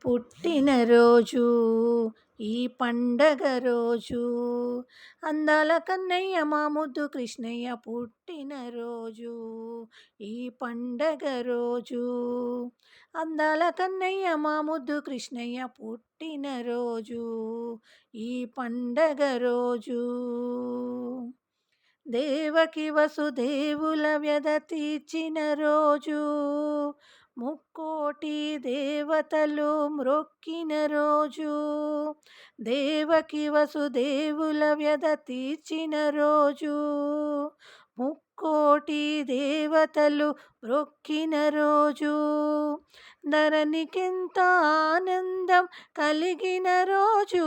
పుట్టినరోజు ఈ పండగ రోజు, అందాల కన్నయ్య మా ముద్దు కృష్ణయ్య పుట్టినరోజు ఈ పండగ రోజు, అందాల కన్నయ్య మా ముద్దు కృష్ణయ్య పుట్టినరోజు ఈ పండగ రోజు. దేవకి వసుదేవుల వ్యధ తీర్చిన రోజు, ముక్కోటి దేవతలు మ్రొక్కిన రోజు. దేవకి వసుదేవుల వ్యధ తీర్చిన రోజు, ముక్కోటి దేవతలు మ్రొక్కిన రోజు. ధరణికెంతో ఆనందం కలిగిన రోజు,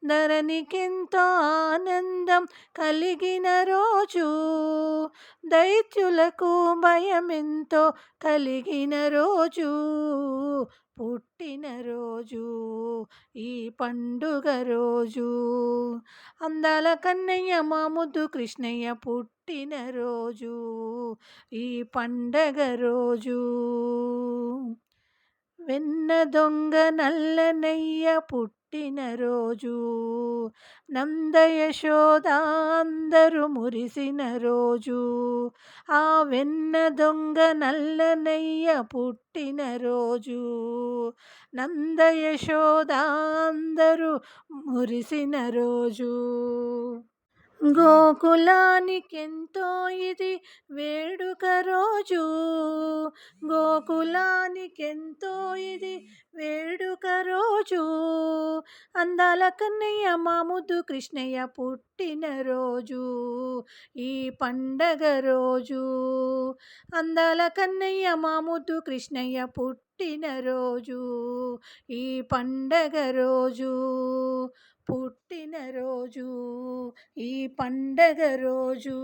ధరణికెంతో ఆనందం కలిగిన రోజు. దైత్యులకు భయమెంతో కలిగిన రోజు, పుట్టినరోజు ఈ పండుగ రోజు. అందాల కన్నయ్య మా ముద్దు కృష్ణయ్య పుట్టినరోజు ఈ పండగ రోజు. వెన్న దొంగ నల్లనయ్య పుట్టినరోజు, నంద యశోద అందరూ మురిసిన రోజు. ఆ వెన్న దొంగ నల్లనయ్య పుట్టినరోజు, నంద యశోద అందరూ మురిసిన రోజు. గోకులానికెంతో ఇది వేడుక రోజు, గోకులానికెంతో ఇది వేడుక రోజు. అందాల కన్నయ్య మా ముద్దు కృష్ణయ్య పుట్టినరోజు ఈ పండగ రోజు. అందాల కన్నయ్య మా ముద్దు కృష్ణయ్య పుట్టినరోజు ఈ పండగ రోజు, పుట్టినరోజు ఈ పండగ రోజు.